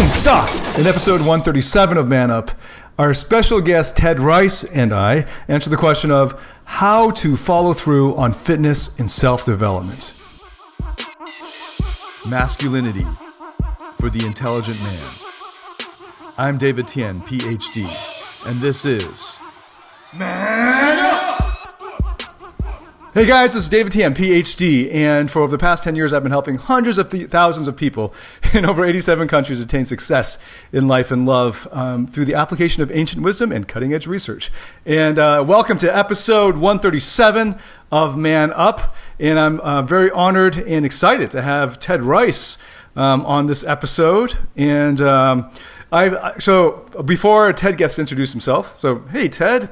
Stop! In episode 137 of Man Up, our special guest Ted Ryce and I answer the question of how to follow through on fitness and self-development. Masculinity for the intelligent man. I'm David Tian, Ph.D, and this is Man Up! Hey guys, this is David Tian, Ph.D, and for over the past 10 years I've been helping hundreds of thousands of people in over 87 countries attain success in life and love through the application of ancient wisdom and cutting-edge research. And welcome to episode 137 of Man Up, and I'm very honored and excited to have Ted Ryce on this episode. And so before Ted gets to introduce himself, so hey Ted.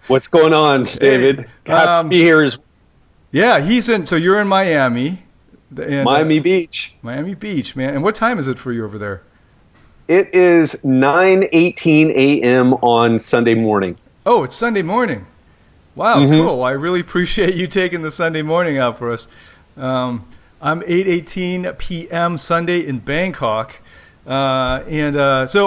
What's going on, David? Hey, Happy to be here. Yeah, so you're in Miami. And, Miami Beach. Miami Beach, man. And what time is it for you over there? It is 9:18 a.m. on Sunday morning. Oh, it's Sunday morning. Wow, Cool. I really appreciate you taking the Sunday morning out for us. I'm 8:18 p.m. Sunday in Bangkok. So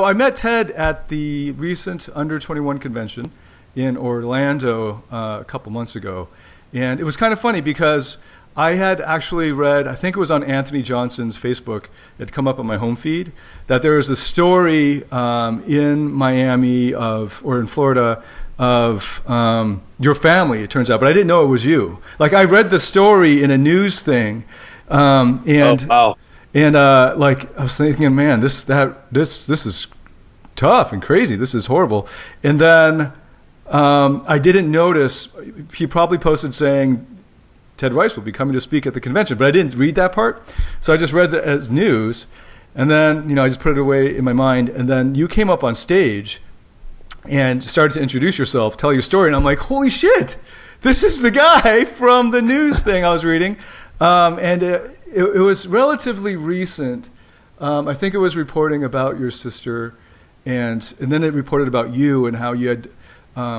I met Ted at the recent Under 21 convention in Orlando a couple months ago. And it was kind of funny because I had actually read, I think it was on Anthony Johnson's Facebook, it had come up on my home feed, that there was a story in Miami or in Florida of your family, it turns out, but I didn't know it was you. Like I read the story in a news thing, and I was thinking, man, this is tough and crazy. This is horrible. And then I didn't notice, he probably posted saying Ted Ryce will be coming to speak at the convention, but I didn't read that part. So I just read it as news, and then, I just put it away in my mind. And then you came up on stage and started to introduce yourself, tell your story. And I'm like, holy shit, this is the guy from the news thing I was reading. And it was relatively recent. I think it was reporting about your sister, and then it reported about you and how you had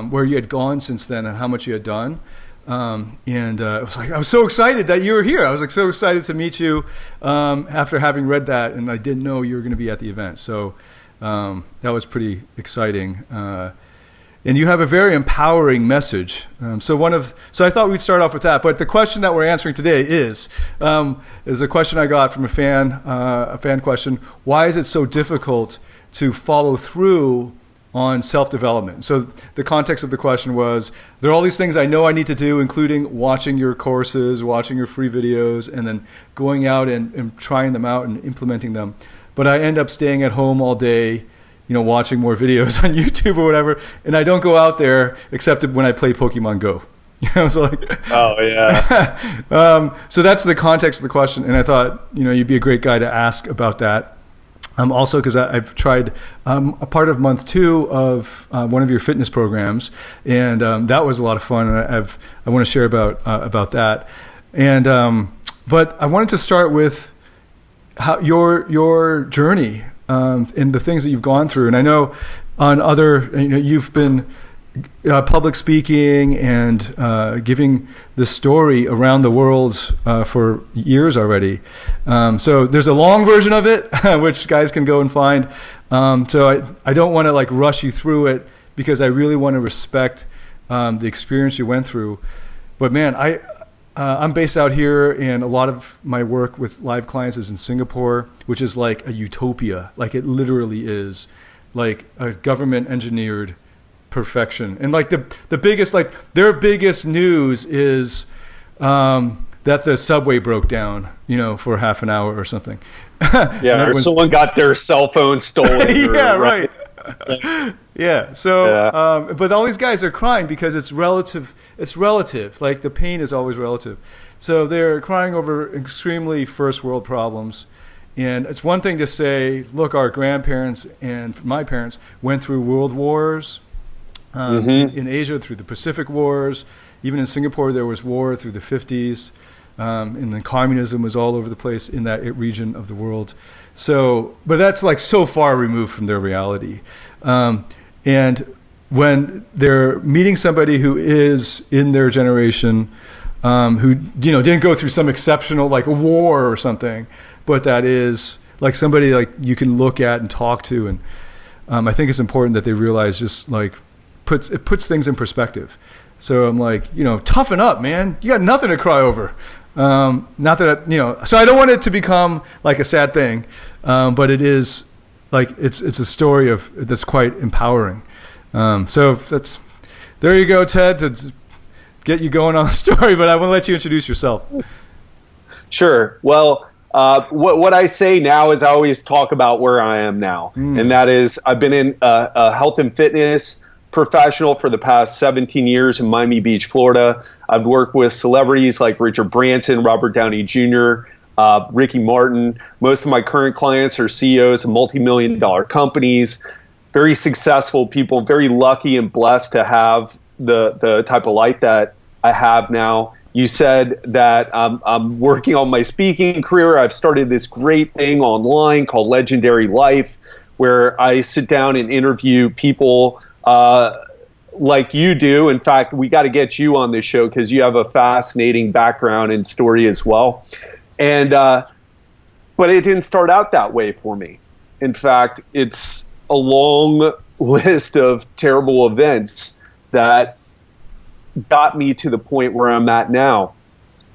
where you had gone since then and how much you had done. I was so excited that you were here. I was like so excited to meet you after having read that, and I didn't know you were going to be at the event. So that was pretty exciting. And you have a very empowering message. So I thought we'd start off with that. But the question that we're answering today is a question I got from a fan question. Why is it so difficult to follow through on self-development? So the context of the question was, there are all these things I know I need to do, including watching your courses, watching your free videos, and then going out and trying them out and implementing them. But I end up staying at home all day, watching more videos on YouTube or whatever, and I don't go out there except when I play Pokemon Go. Oh yeah. So that's the context of the question, and I thought, you'd be a great guy to ask about that. Also, because I've tried a part of month 2 of one of your fitness programs, and that was a lot of fun. And I want to share about that. And but I wanted to start with how your journey and the things that you've gone through. And I know on other, you've been public speaking and giving the story around the world for years already. So there's a long version of it, which guys can go and find. So I don't want to rush you through it, because I really want to respect the experience you went through. But man, I'm based out here, and a lot of my work with live clients is in Singapore, which is like a utopia. Like it literally is like a government engineered perfection. And the biggest, their biggest news is that the subway broke down, for half an hour or something. Yeah, or someone got their cell phone stolen. Yeah, right. Yeah. So, but all these guys are crying because it's relative. It's relative. Like the pain is always relative. So they're crying over extremely first world problems. And it's one thing to say, look, our grandparents and my parents went through world wars. In Asia through the Pacific Wars, even in Singapore there was war through the 50s, and then communism was all over the place in that region of the world. So, but that's so far removed from their reality. And when they're meeting somebody who is in their generation, who didn't go through some exceptional a war or something, but that is like somebody like you can look at and talk to. And I think it's important that they realize just like it puts things in perspective. So I'm like, toughen up, man. You got nothing to cry over. Not that, so I don't want it to become like a sad thing, but it is like, it's a story that's quite empowering. So there you go, Ted, to get you going on the story, but I want to let you introduce yourself. Sure. Well, what I say now is I always talk about where I am now. And that is I've been in a health and fitness professional for the past 17 years in Miami Beach, Florida. I've worked with celebrities like Richard Branson, Robert Downey Jr., Ricky Martin. Most of my current clients are CEOs of multi-million-dollar companies, very successful people, very lucky and blessed to have the type of life that I have now. You said that I'm working on my speaking career. I've started this great thing online called Legendary Life, where I sit down and interview people like you do. In fact, we got to get you on this show because you have a fascinating background and story as well. And but it didn't start out that way for me. In fact, it's a long list of terrible events that got me to the point where I'm at now.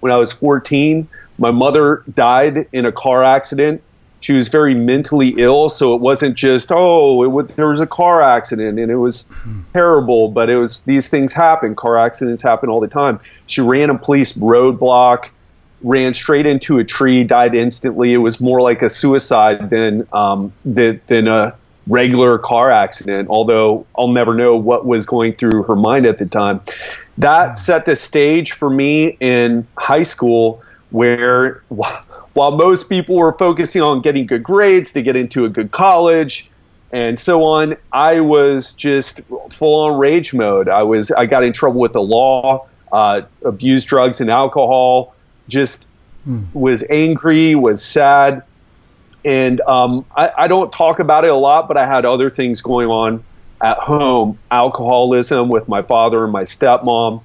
When I was 14, my mother died in a car accident. She was very mentally ill, so it wasn't just, there was a car accident and it was terrible, but it was, these things happen. Car accidents happen all the time. She ran a police roadblock, ran straight into a tree, died instantly. It was more like a suicide than a regular car accident, although I'll never know what was going through her mind at the time. That set the stage for me in high school, where while most people were focusing on getting good grades to get into a good college and so on, I was just full on rage mode. I got in trouble with the law, abused drugs and alcohol, just was angry, was sad. And I don't talk about it a lot, but I had other things going on at home, alcoholism with my father and my stepmom.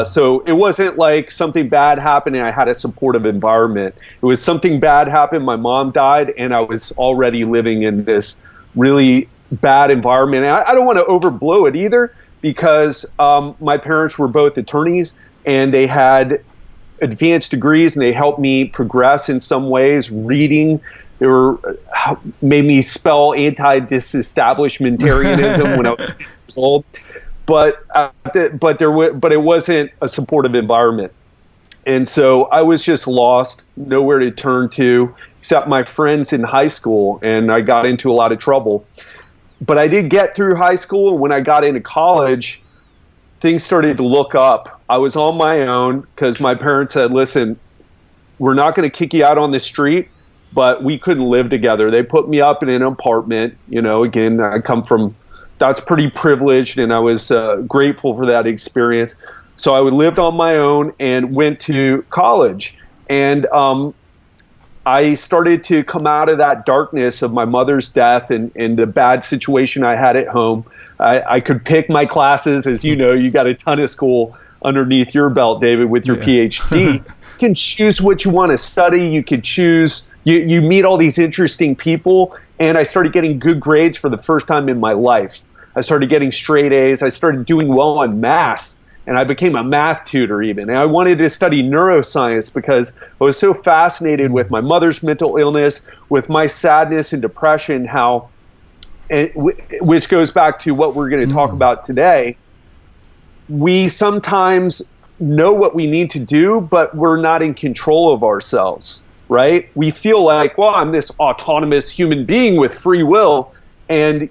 So it wasn't like something bad happened and I had a supportive environment. It was something bad happened, my mom died, and I was already living in this really bad environment. And I don't want to overblow it either, because my parents were both attorneys and they had advanced degrees and they helped me progress in some ways. Reading, they made me spell anti-disestablishmentarianism when I was 8 years old. But it wasn't a supportive environment. And so I was just lost, nowhere to turn to except my friends in high school, and I got into a lot of trouble. But I did get through high school, and when I got into college, things started to look up. I was on my own because my parents said, listen, we're not going to kick you out on the street, but we couldn't live together. They put me up in an apartment. Again, I come from, that's pretty privileged, and I was grateful for that experience. So I lived on my own and went to college. And I started to come out of that darkness of my mother's death and the bad situation I had at home. I could pick my classes. As you know, you got a ton of school underneath your belt, David, with your Ph.D. You can choose what you want to study. You could choose, you meet all these interesting people. And I started getting good grades for the first time in my life. I started getting straight A's. I started doing well on math. And I became a math tutor even. And I wanted to study neuroscience because I was so fascinated with my mother's mental illness, with my sadness and depression, which goes back to what we're going to talk about today. We sometimes know what we need to do, but we're not in control of ourselves, right? We feel like, well, I'm this autonomous human being with free will, and,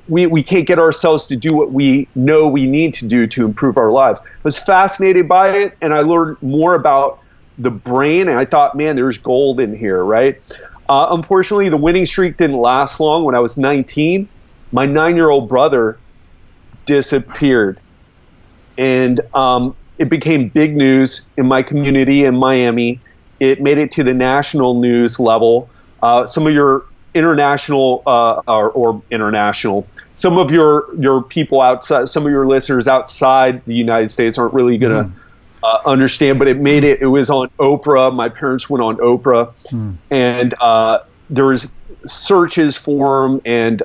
we can't get ourselves to do what we know we need to do to improve our lives. I was fascinated by it, and I learned more about the brain, and I thought, man, there's gold in here, right? Unfortunately, the winning streak didn't last long. When I was 19, my 9-year-old brother disappeared, and it became big news in my community in Miami. It made it to the national news level. Some of your international some of your people outside, some of your listeners outside the United States aren't really going to understand, but it was on Oprah. My parents went on Oprah, and there was searches for him, and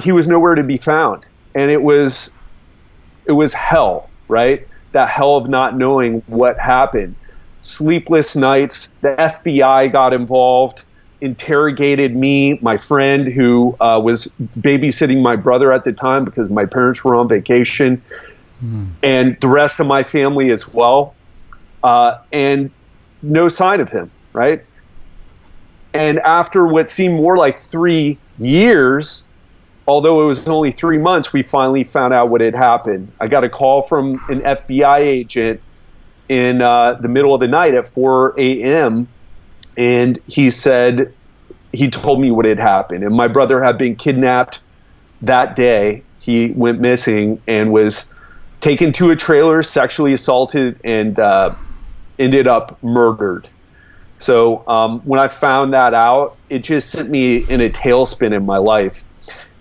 he was nowhere to be found. And it was hell, right? That hell of not knowing what happened. Sleepless nights. The FBI got involved, interrogated me, my friend who was babysitting my brother at the time because my parents were on vacation, and the rest of my family as well. And no sign of him, right? And after what seemed more like 3 years, although it was only 3 months, we finally found out what had happened. I got a call from an FBI agent in the middle of the night at 4 a.m., and he told me what had happened. And my brother had been kidnapped that day. He went missing and was taken to a trailer, sexually assaulted, and ended up murdered. So when I found that out, it just sent me in a tailspin in my life.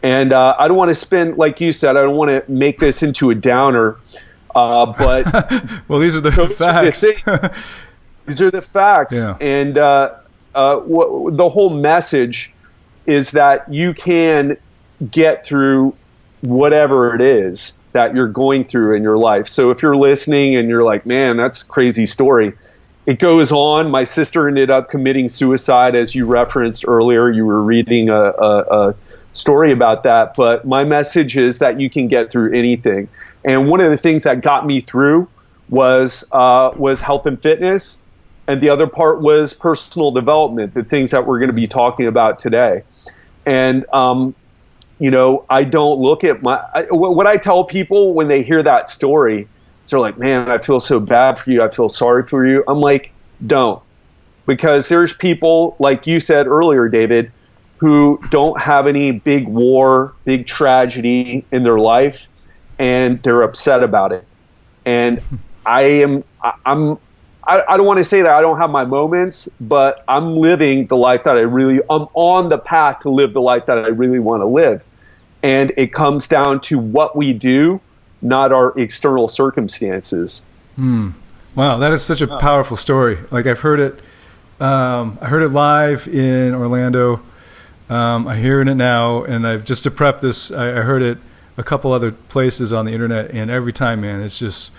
And I don't want to spend, like you said, I don't want to make this into a downer, but well, these are the facts. These are the facts. Yeah. And the whole message is that you can get through whatever it is that you're going through in your life. So if you're listening and you're like, man, that's a crazy story, it goes on. My sister ended up committing suicide, as you referenced earlier. You were reading a story about that. But my message is that you can get through anything. And one of the things that got me through was health and fitness. And the other part was personal development, the things that we're going to be talking about today. And, I don't look at what I tell people when they hear that story, they're like, man, I feel so bad for you. I feel sorry for you. I'm like, don't. Because there's people, like you said earlier, David, who don't have any big war, big tragedy in their life, and they're upset about it. And I don't want to say that I don't have my moments, but I'm living the life that I'm on the path to live the life that I really want to live. And it comes down to what we do, not our external circumstances. Wow, that is such a powerful story. Like I heard it live in Orlando. I'm hearing it now, and I've just to prep this, I heard it a couple other places on the internet, and every time, man, it's just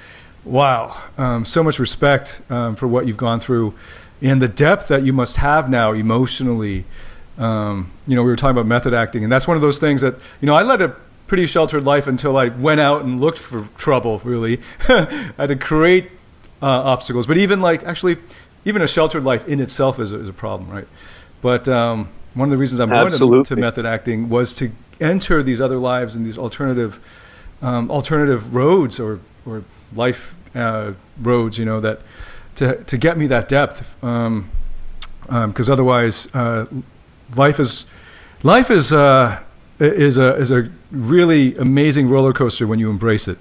wow. So much respect for what you've gone through and the depth that you must have now emotionally. We were talking about method acting, and that's one of those things that, I led a pretty sheltered life until I went out and looked for trouble, really. I had to create obstacles. But even a sheltered life in itself is a problem, right? But one of the reasons I'm going to method acting was to enter these other lives and these alternative roads or life roads, that to get me that depth, because otherwise life is a really amazing roller coaster when you embrace it,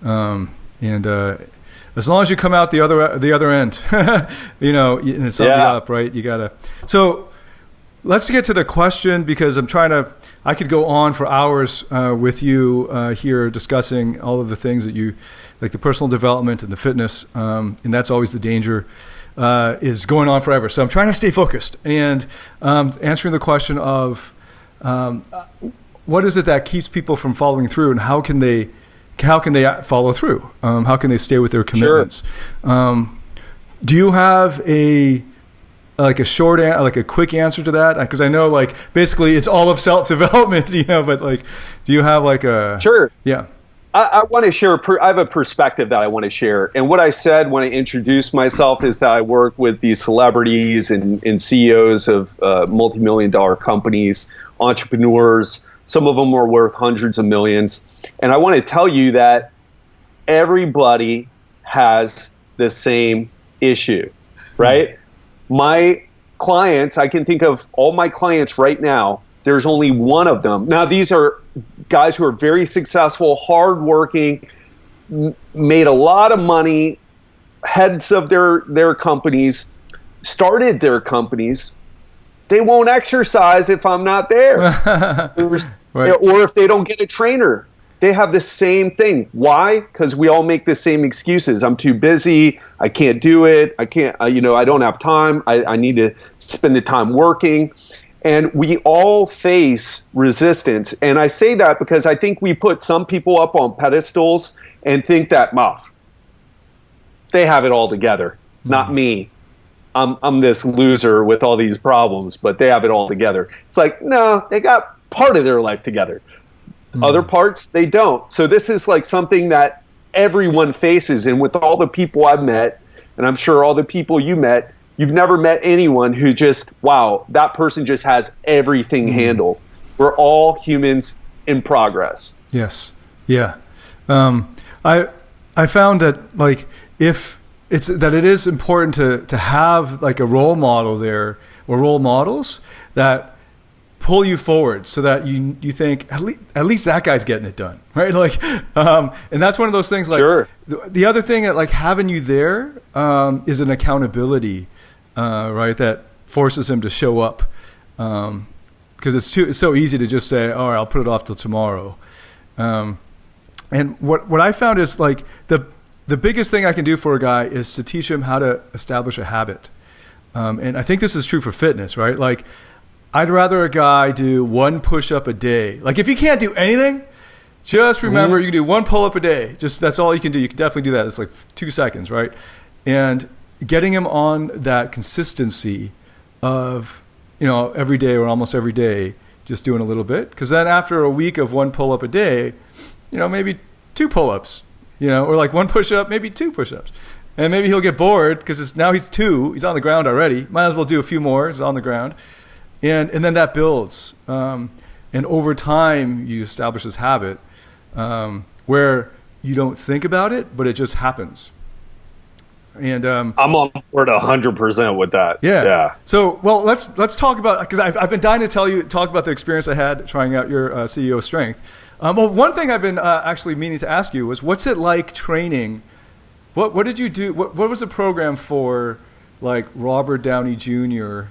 and as long as you come out the other end, and it's on the up, right? You gotta. So let's get to the question, because I could go on for hours with you here discussing all of the things that you, like the personal development and the fitness, and that's always the danger, is going on forever. So I'm trying to stay focused and answering the question of what is it that keeps people from following through, and how can they follow through? How can they stay with their commitments? Sure. Do you have a quick answer to that? Because I know, basically it's all of self-development, but do you have a... Sure. Yeah. I want to share, I have a perspective that I want to share. And what I said when I introduced myself is that I work with these celebrities and CEOs of multi-million-dollar companies, entrepreneurs. Some of them are worth hundreds of millions. And I want to tell you that everybody has the same issue, right? My clients, I can think of all my clients right now, there's only one of them. Now, these are guys who are very successful, hardworking, made a lot of money, heads of their companies, started their companies. They won't exercise if I'm not there. Right. Or if they don't get a trainer. they have the same thing. Why? Because we all make the same excuses. I'm too busy. I can't do it. I can't, I don't have time. I need to spend the time working. And we all face resistance. And I say that because I think we put some people up on pedestals and think that, they have it all together. Not me. I'm this loser with all these problems, but they have it all together. It's like, no, they got part of their life together. Other parts, they don't. So this is like something that everyone faces. And with all the people I've met, and I'm sure all the people you met, you've never met anyone who just, wow, that person just has everything handled. We're all humans in progress. Yes. Yeah. I found that like if it's that it is important to have like a role model there or role models that pull you forward so that you think at least that guy's getting it done, right? Like, and that's one of those things. Like, sure. The other thing that like having you there is an accountability, right? That forces him to show up because it's so easy to just say, "All right, I'll put it off till tomorrow." And what I found is like the biggest thing I can do for a guy is to teach him how to establish a habit, and I think this is true for fitness, right? Like, I'd rather a guy do 1 push-up a day. Like, if you can't do anything, just remember you can do 1 pull-up a day. Just that's all you can do. You can definitely do that. It's like 2 seconds, right? And getting him on that consistency of, every day or almost every day, just doing a little bit. Because then after a week of 1 pull-up a day, maybe 2 pull-ups, or like 1 push-up, maybe 2 push-ups. And maybe he'll get bored because now he's 2. He's on the ground already. Might as well do a few more. He's on the ground. And then that builds. And over time, you establish this habit where you don't think about it, but it just happens. And I'm on board 100% with that. Yeah. So, well, let's talk about, because I've been dying to talk about the experience I had trying out your CEO Strength. Well, one thing I've been actually meaning to ask you was, what's it like training? What did you do? What was the program for, like Robert Downey Jr.?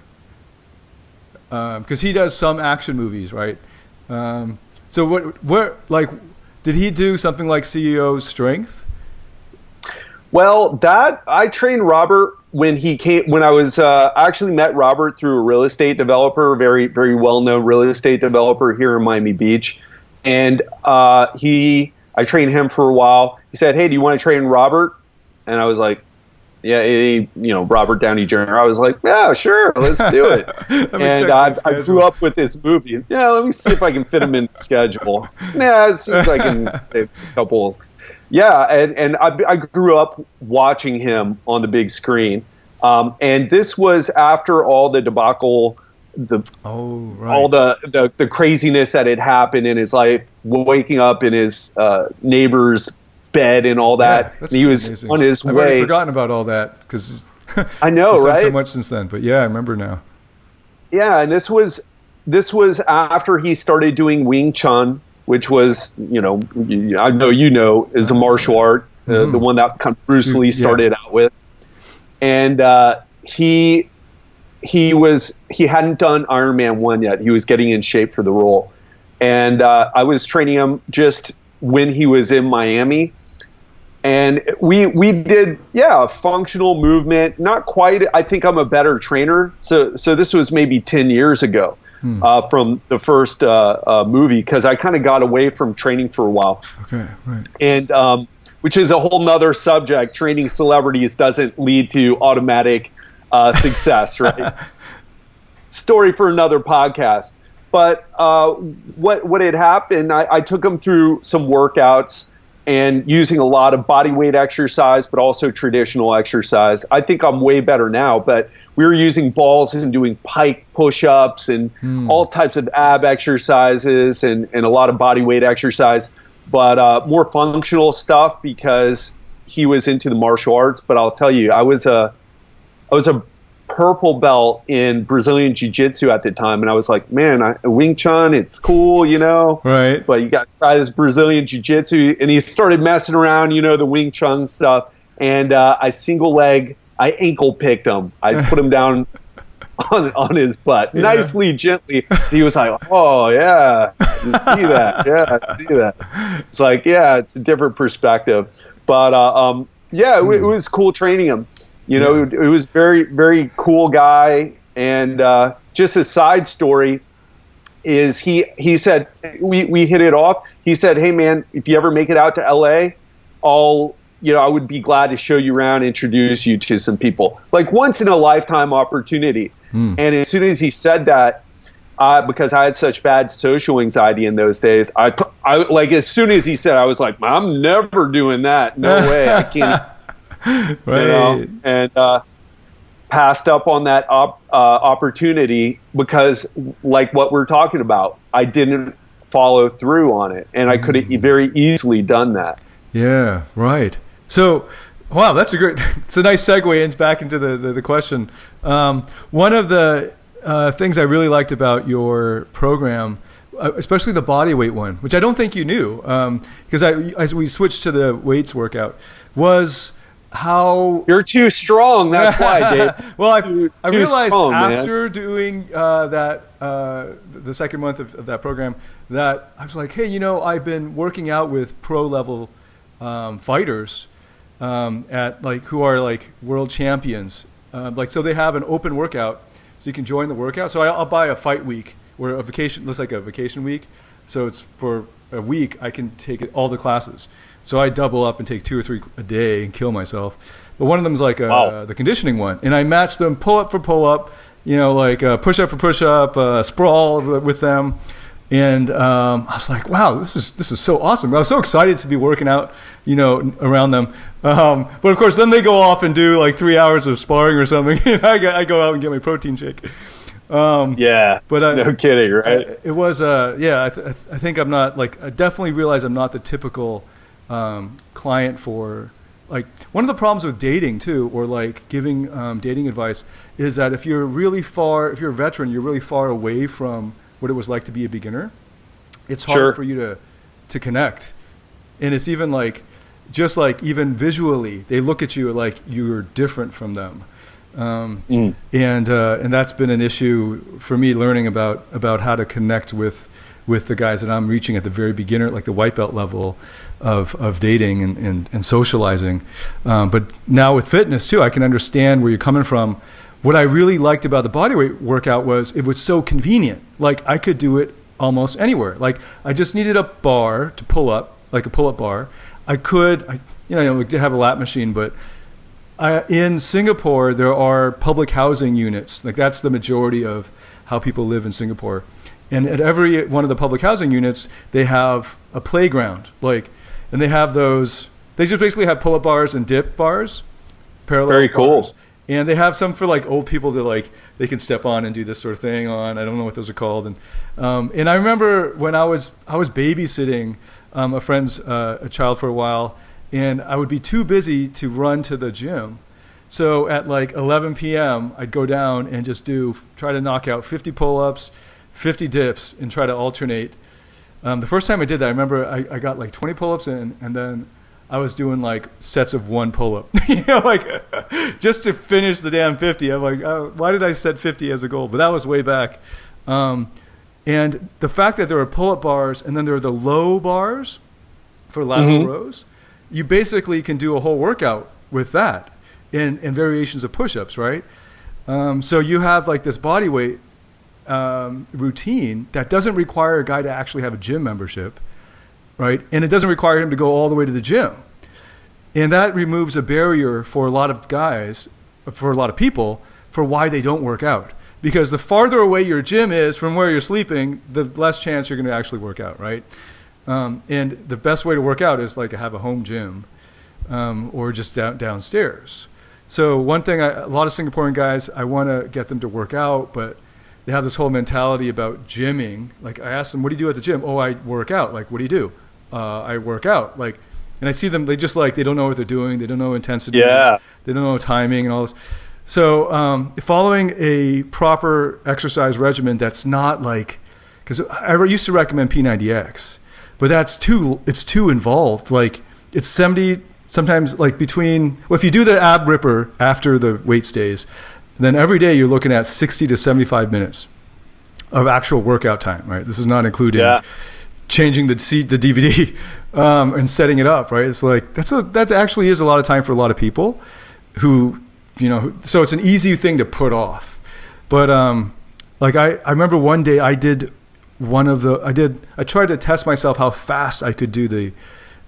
Because he does some action movies, right? So what like did he do something like CEO Strength? Well, that I trained Robert when he came. When I was actually met Robert through a real estate developer, very very well known real estate developer here in Miami Beach, and I trained him for a while. He said, "Hey, do you want to train Robert?" And I was like, yeah, Robert Downey Jr. I was like, yeah, sure, let's do it. And I grew up with this movie. Yeah, let me see if I can fit him in the schedule. Yeah, it seems like a couple. Yeah, and I grew up watching him on the big screen. And this was after all the debacle, all the craziness that had happened in his life, waking up in his neighbor's bed and all that. Yeah, and he was amazing. On his way. I've already forgotten about all that because I know, he's right? done so much since then. But yeah, I remember now. Yeah, and this was after he started doing Wing Chun, which was, I know is a martial art, the one that kind of Bruce Lee started out with, and he hadn't done Iron Man 1 yet. He was getting in shape for the role, and I was training him just when he was in Miami. And we did, functional movement. Not quite. I think I'm a better trainer. So this was maybe 10 years ago from the first movie, because I kind of got away from training for a while. Okay, right. And which is a whole nother subject. Training celebrities doesn't lead to automatic success, right? Story for another podcast. But what had happened, I took him through some workouts and using a lot of body weight exercise, but also traditional exercise. I think I'm way better now, but we were using balls and doing pike push-ups and all types of ab exercises and a lot of body weight exercise, but more functional stuff because he was into the martial arts. But I'll tell you, I was a purple belt in Brazilian Jiu-Jitsu at the time, and I was like, man, Wing Chun, it's cool, right? But you got to try this Brazilian Jiu-Jitsu, and he started messing around, the Wing Chun stuff, and I ankle picked him. I put him down on his butt, nicely, gently. He was like, "Oh yeah, you see that? Yeah, I see that." It's like, yeah, it's a different perspective, but yeah, it was cool training him. You know, it was very, very cool guy. And just a side story is he said we hit it off. He said, "Hey man, if you ever make it out to LA, I would be glad to show you around, introduce you to some people, like once in a lifetime opportunity." And as soon as he said that, because I had such bad social anxiety in those days, I like, as soon as he said, I was like, "I'm never doing that. No way, I can't." Right. And passed up on that opportunity because, like what we're talking about, I didn't follow through on it, and I could have very easily done that. Yeah, right. So, wow, it's a nice segue back into the question. One of the things I really liked about your program, especially the body weight one, which I don't think you knew, because as we switched to the weights workout, was how you're too strong. That's why, Dave. Well, I realized strong, after man. doing the second month of that program, that I was like, hey, I've been working out with pro level fighters at who are like world champions. So they have an open workout, so you can join the workout. So I'll buy a fight week or a vacation, looks like a vacation week. So it's for a week I can take all the classes. So I double up and take 2 or 3 a day and kill myself. But one of them is like the conditioning one, and I match them pull up for pull up, push up for push up, sprawl with them. And I was like, wow, this is so awesome. I was so excited to be working out, around them. But of course, then they go off and do like 3 hours of sparring or something. And I go out and get my protein shake. But no kidding, right? It was, I think I'm not I definitely realize I'm not the typical client for one of the problems with dating too, or giving dating advice, is that if you're a veteran, you're really far away from what it was like to be a beginner. It's hard for you to connect. And it's even even visually, they look at you like you're different from them. And that's been an issue for me, learning about how to connect with the guys that I'm reaching at the very beginner, like the white belt level of dating and socializing. But now with fitness too, I can understand where you're coming from. What I really liked about the bodyweight workout was it was so convenient. I could do it almost anywhere. I just needed a bar to pull up, like a pull-up bar. I have a lap machine, but in Singapore, there are public housing units. That's the majority of how people live in Singapore. And at every one of the public housing units, they have a playground. And they have those, they just basically have pull-up bars and dip bars, parallel Very cool. bars. And they have some for old people that they can step on and do this sort of thing on. I don't know what those are called. And I remember when I was babysitting a friend's a child for a while, and I would be too busy to run to the gym. So at 11 p.m., I'd go down and just try to knock out 50 pull-ups, 50 dips, and try to alternate. The first time I did that, I remember I got 20 pull-ups in, and then I was doing sets of 1 pull-up, just to finish the damn 50. I'm like, oh, why did I set 50 as a goal? But that was way back. And the fact that there are pull-up bars and then there are the low bars for lateral rows, you basically can do a whole workout with that and variations of push-ups, right? So you have this body weight routine that doesn't require a guy to actually have a gym membership, right? And it doesn't require him to go all the way to the gym. And that removes a barrier for a lot of guys, for a lot of people, for why they don't work out. Because the farther away your gym is from where you're sleeping, the less chance you're going to actually work out, right? And the best way to work out is have a home gym or just downstairs. So one thing, a lot of Singaporean guys, I want to get them to work out, but they have this whole mentality about gymming. I ask them, what do you do at the gym? Oh, I work out. What do you do? I work out. And I see them, they just they don't know what they're doing. They don't know intensity. Yeah. They don't know timing and all this. So following a proper exercise regimen that's not because I used to recommend P90X, but it's too involved. It's 70, sometimes if you do the ab ripper after the weight stays, then every day you're looking at 60 to 75 minutes of actual workout time, right? This is not including changing the DVD, and setting it up, right? It's like, that actually is a lot of time for a lot of people who, so it's an easy thing to put off. But like I remember one day I tried to test myself how fast I could do the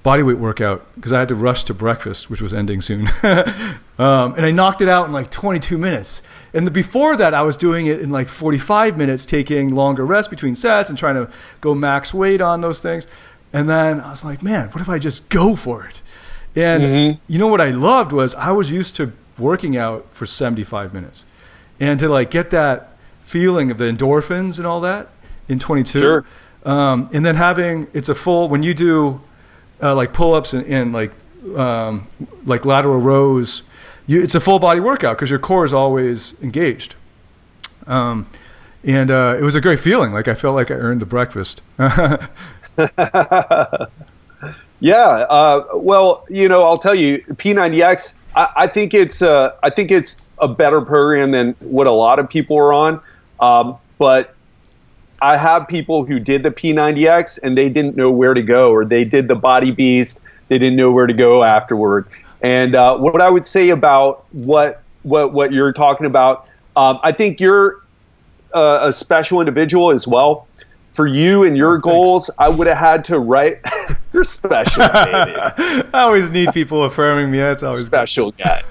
bodyweight workout because I had to rush to breakfast, which was ending soon. And I knocked it out in like 22 minutes. And before that, I was doing it in like 45 minutes, taking longer rests between sets and trying to go max weight on those things. And then I was like, man, what if I just go for it? And what I loved was I was used to working out for 75 minutes. And to like get that feeling of the endorphins and all that in 22. Sure. And then it's a full, when you do like pull-ups and like lateral rows, it's a full body workout because your core is always engaged. And it was a great feeling. Like I felt like I earned the breakfast. Yeah. Well, I'll tell you, P90X, I think it's a better program than what a lot of people are on. But I have people who did the P90X and they didn't know where to go, or they did the Body Beast, they didn't know where to go afterward. And what I would say about what you're talking about, I think you're a special individual as well. For you and your goals, I would have had to write. You're special, David. I always need people affirming me. That's always special guy.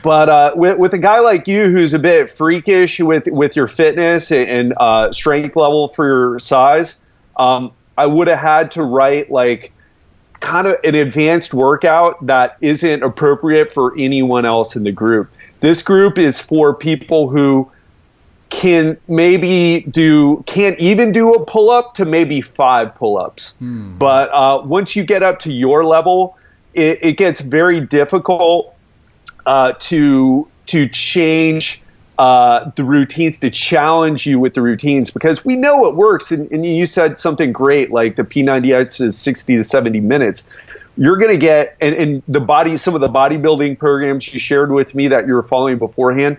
But with a guy like you, who's a bit freakish with your fitness and strength level for your size, I would have had to write like kind of an advanced workout that isn't appropriate for anyone else in the group. This group is for people who can't even do a pull-up to maybe 5 pull-ups. But once you get up to your level, it gets very difficult to change the routines, to challenge you with the routines, because we know it works. And you said something great, like the P90X is 60 to 70 minutes. You're going to get, and some of the bodybuilding programs you shared with me that you were following beforehand,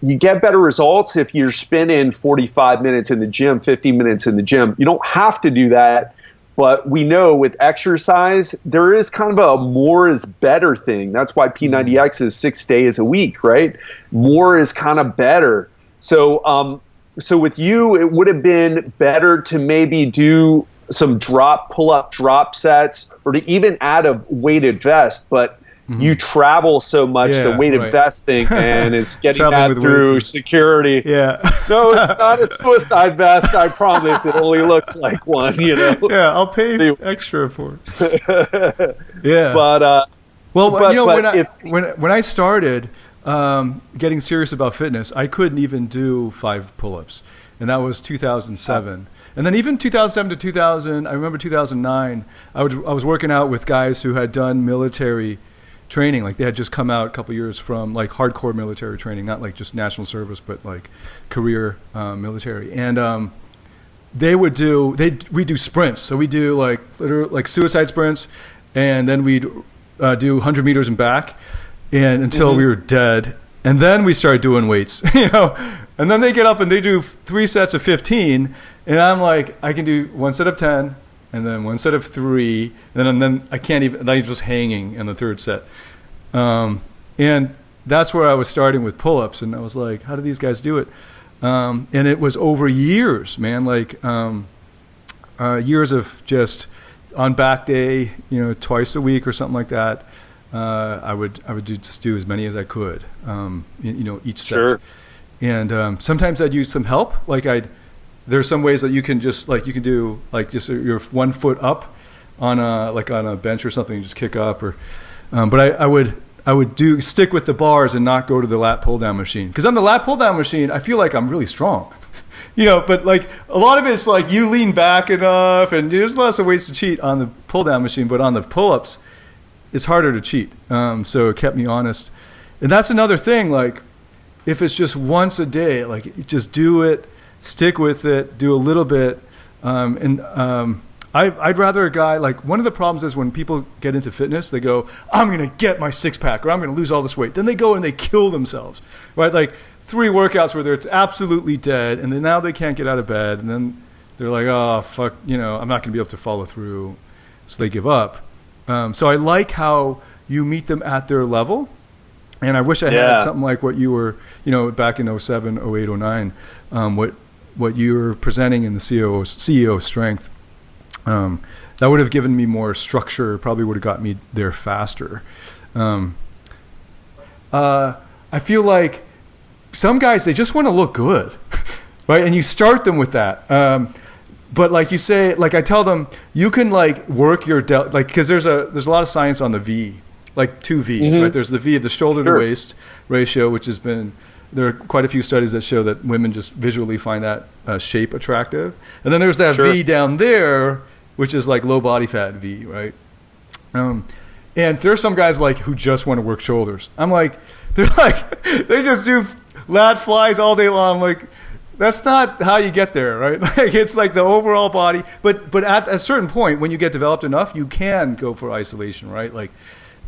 you get better results if you're spending 45 minutes in the gym, 50 minutes in the gym. You don't have to do that, but we know with exercise, there is kind of a more is better thing. That's why P90X is 6 days a week, right? More is kind of better. So with you, it would have been better to maybe do some pull-up drop sets, or to even add a weighted vest, but you travel so much, the weighted vest thing, man, is getting that through security. Yeah. No, it's not a suicide vest, I promise. It only looks like one, Yeah, I'll pay extra for it. Yeah. But when I started getting serious about fitness, I couldn't even do 5 pull-ups. And that was 2007. And then even 2007 to 2000, I remember 2009, I was working out with guys who had done military training. Like they had just come out a couple years from like hardcore military training, not like just national service, but like career military. And we do sprints. So we do like suicide sprints, and then we'd do 100 meters and back, and until we were dead. And then we started doing weights, and then they get up and they do 3 sets of 15, and I'm like, I can do 1 set of 10, and then 1 set of 3, and then I can't even, I'm just hanging in the 3rd set. And that's where I was starting with pull-ups, and I was like, how do these guys do it? And it was over years, man, like years of just on back day, twice a week or something like that. I would do as many as I could, each set. Sure. And sometimes I'd use some help. There's some ways that you can just you can do just your 1 foot up on a bench or something, and just kick up, or but I would stick with the bars and not go to the lat pull down machine, because on the lat pull down machine I feel like I'm really strong, but like a lot of it's like you lean back enough, and there's lots of ways to cheat on the pull down machine, but on the pull-ups it's harder to cheat. So it kept me honest. And that's another thing, like if it's just once a day, like just do it, stick with it, do a little bit. I'd rather a guy, like, one of the problems is when people get into fitness, they go, I'm going to get my six pack or I'm going to lose all this weight. Then they go and they kill themselves, right? Like 3 workouts where they're absolutely dead and then now they can't get out of bed. And then they're like, oh, fuck, I'm not going to be able to follow through. So they give up. So I like how you meet them at their level. And I wish I had something like what you were, back in 07, 08, 09, what you were presenting in the CEO Strength. That would have given me more structure, probably would have got me there faster. I feel like some guys, they just want to look good, right? And you start them with that. But like you say, like I tell them, you can like work your because there's a lot of science on the V, like 2 V's, right? There's the V, the shoulder to waist ratio, which there are quite a few studies that show that women just visually find that shape attractive. And then there's that V down there, which is like low body fat V, right? And there's some guys like who just want to work shoulders. I'm like, they just do lat flies all day long. I'm like, that's not how you get there, right? Like it's like the overall body. But at a certain point, when you get developed enough, you can go for isolation, right? Like,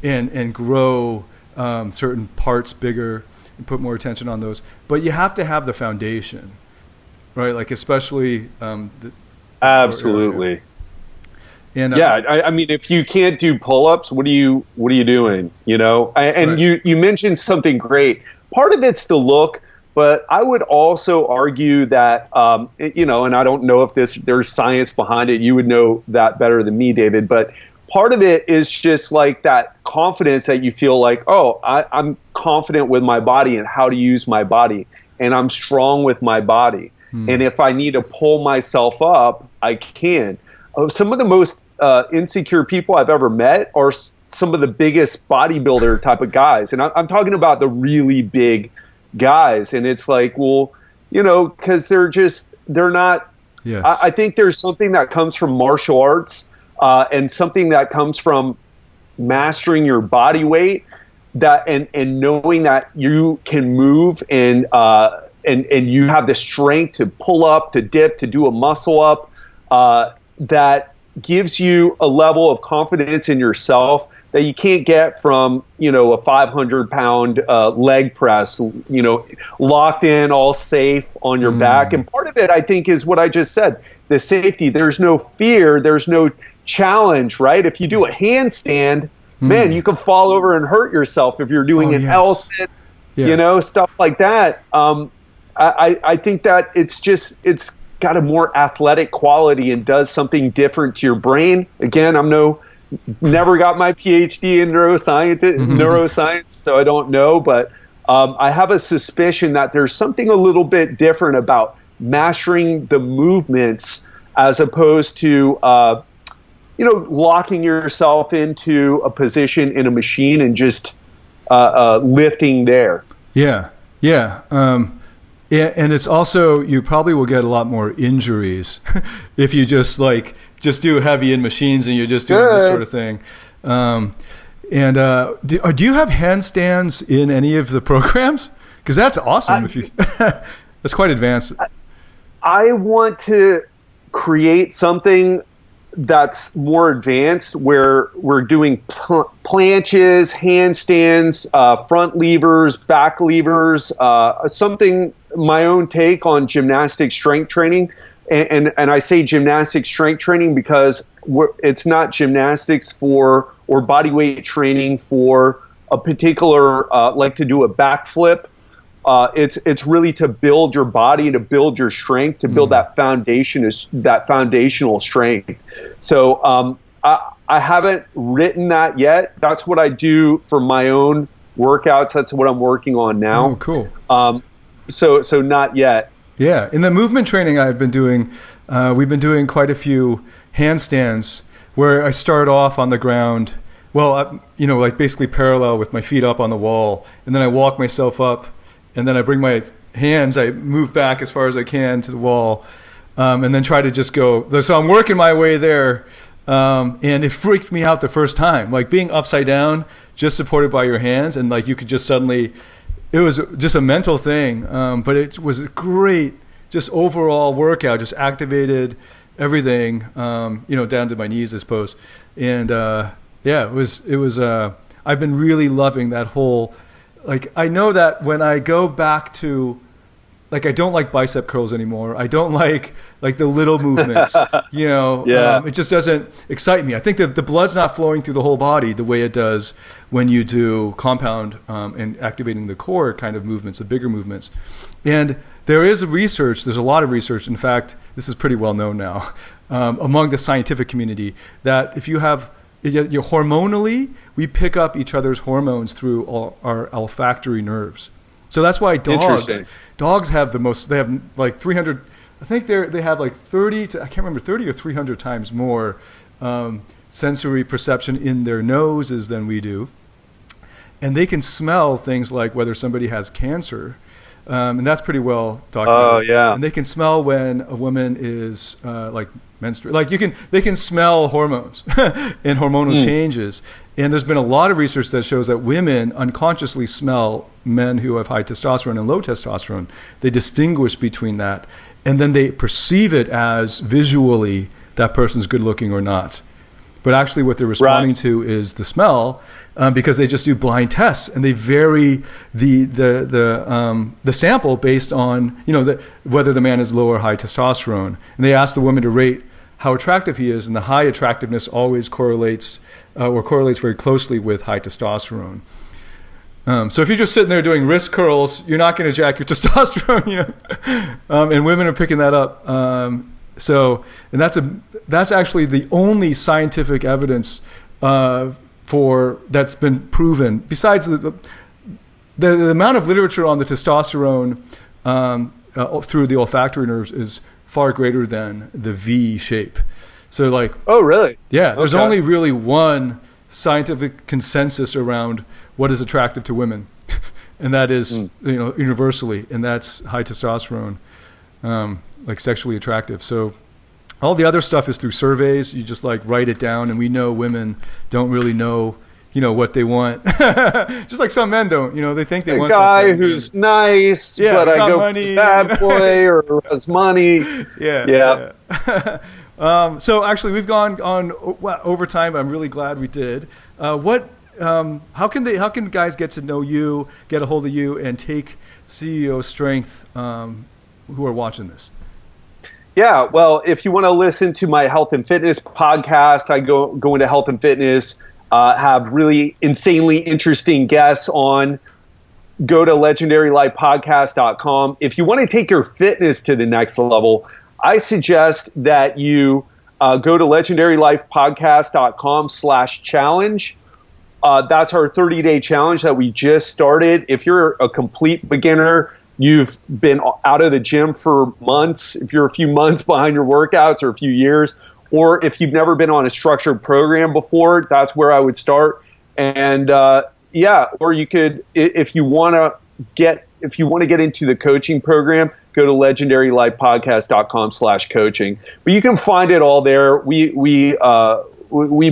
and grow certain parts bigger and put more attention on those. But you have to have the foundation, right? Like especially absolutely. And I mean, if you can't do pull-ups, what are you doing? And you mentioned something great. Part of it's the look, but I would also argue that and I don't know if there's science behind it. You would know that better than me, David. But part of it is just like that confidence that you feel like, oh, I'm confident with my body and how to use my body, and I'm strong with my body. And if I need to pull myself up, I can. Some of the most insecure people I've ever met are some of the biggest bodybuilder type of guys. And I'm talking about the really big guys. And it's like, well, because they're not. Yes. I think there's something that comes from martial arts and something that comes from mastering your body weight and knowing that you can move and you have the strength to pull up, to dip, to do a muscle up, that gives you a level of confidence in yourself that you can't get from, a 500-pound leg press, locked in, all safe on your back. And part of it, I think, is what I just said, the safety. There's no fear. There's no challenge, right? If you do a handstand, man, you can fall over and hurt yourself if you're doing an L-sit, stuff like that. I think that it's got a more athletic quality and does something different to your brain. Again, never got my Ph.D. in neuroscience, so I don't know, but I have a suspicion that there's something a little bit different about mastering the movements as opposed to locking yourself into a position in a machine and just lifting there. Yeah. And it's also, you probably will get a lot more injuries if you just do heavy in machines and you're just doing this sort of thing. Do you have handstands in any of the programs? Because that's awesome. That's quite advanced. I want to create something that's more advanced where we're doing planches, handstands, front levers, back levers, something, my own take on gymnastic strength training. And I say gymnastic strength training because it's not gymnastics or body weight training for a particular, like to do a backflip. It's really to build your body, to build your strength, to build that foundational strength. So I haven't written that yet. That's what I do for my own workouts. That's what I'm working on now. Oh, cool. So not yet. Yeah, in the movement training I've been doing, we've been doing quite a few handstands where I start off on the ground. Well, like basically parallel with my feet up on the wall, and then I walk myself up. And then I bring my hands, I move back as far as I can to the wall, and then try to just go. So I'm working my way there, and it freaked me out the first time. Like being upside down, just supported by your hands, and like you could just suddenly, it was just a mental thing. But it was a great, just overall workout, just activated everything, down to my knees, I suppose. And it was. I've been really loving that whole. Like, I know that when I go back to, like, I don't like bicep curls anymore. I don't like the little movements. It just doesn't excite me. I think that the blood's not flowing through the whole body the way it does when you do compound and activating the core kind of movements, the bigger movements. And there's a lot of research. In fact, this is pretty well known now among the scientific community, that if you're hormonally, we pick up each other's hormones through our olfactory nerves. So that's why dogs have the most. They have like 300. I think they have like 30 to, I can't remember, 30 or 300 times more sensory perception in their noses than we do, and they can smell things like whether somebody has cancer. And that's pretty well documented. Oh, yeah. And they can smell when a woman is menstruating. Like they can smell hormones and hormonal changes. And there's been a lot of research that shows that women unconsciously smell men who have high testosterone and low testosterone. They distinguish between that, and then they perceive it as visually that person's good looking or not. But actually what they're responding to is the smell, because they just do blind tests and they vary the sample based on whether the man is low or high testosterone. And they ask the woman to rate how attractive he is, and the high attractiveness always correlates very closely with high testosterone. So if you're just sitting there doing wrist curls, you're not going to jack your testosterone, and women are picking that up. And that's actually the only scientific evidence for that's been proven. Besides the amount of literature on the testosterone through the olfactory nerves is far greater than the V shape. So like, oh really? Yeah, there's only really one scientific consensus around what is attractive to women, and that is universally, and that's high testosterone. Like sexually attractive. So all the other stuff is through surveys. You just like write it down, and we know women don't really know, what they want. Just like some men don't, they think they want a guy something. Who's nice, but I go money, bad boy or has money. Yeah. So actually, we've gone on over time. I'm really glad we did. How can guys get to know you, get a hold of you, and take CEO Strength who are watching this? Yeah, well, if you want to listen to my health and fitness podcast, I go into health and fitness, have really insanely interesting guests on. Go to legendarylifepodcast.com. If you want to take your fitness to the next level, I suggest that you go to legendarylifepodcast.com/challenge. That's our 30-day challenge that we just started. If you're a complete beginner, you've been out of the gym for months, if you're a few months behind your workouts or a few years, or if you've never been on a structured program before, that's where I would start. And or you could, if you want to get into the coaching program, go to legendarylifepodcast.com/coaching. But you can find it all there. We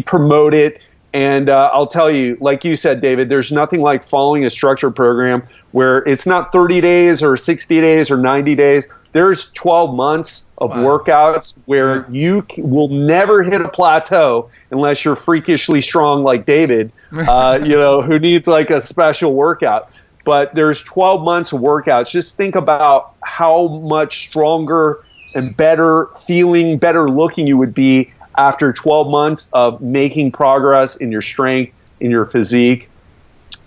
promote it. And I'll tell you, like you said, David, there's nothing like following a structured program where it's not 30 days or 60 days or 90 days. There's 12 months of workouts where you will never hit a plateau unless you're freakishly strong like David, who needs like a special workout. But there's 12 months of workouts. Just think about how much stronger and better feeling, better looking you would be after 12 months of making progress in your strength, in your physique.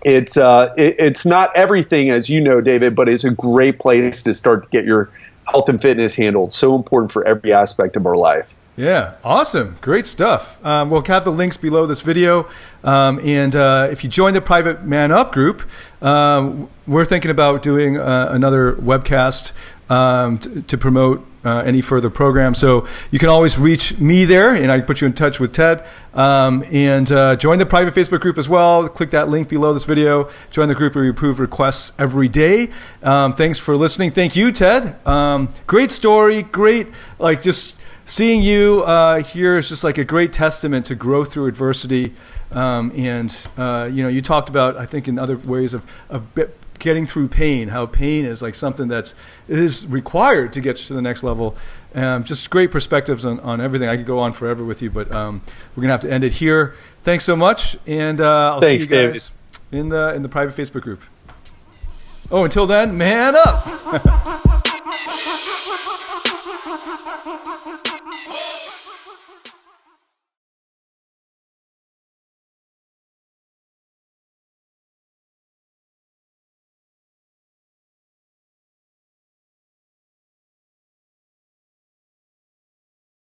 It's not everything, as you know, David, but it's a great place to start to get your health and fitness handled. So important for every aspect of our life. Yeah, awesome. Great stuff. We'll have the links below this video. And if you join the Private Man Up group, we're thinking about doing another webcast to promote any further program. So you can always reach me there, and I can put you in touch with Ted. And join the private Facebook group as well. Click that link below this video. Join the group where we approve requests every day. Thanks for listening. Thank you, Ted. Great story. Great, just seeing you here is just like a great testament to growth through adversity. You talked about, I think, in other ways of getting through pain, how pain is like something is required to get you to the next level. Just great perspectives on everything. I could go on forever with you, but we're going to have to end it here. Thanks so much, and I'll see you guys in the private Facebook group. Oh, until then, man up!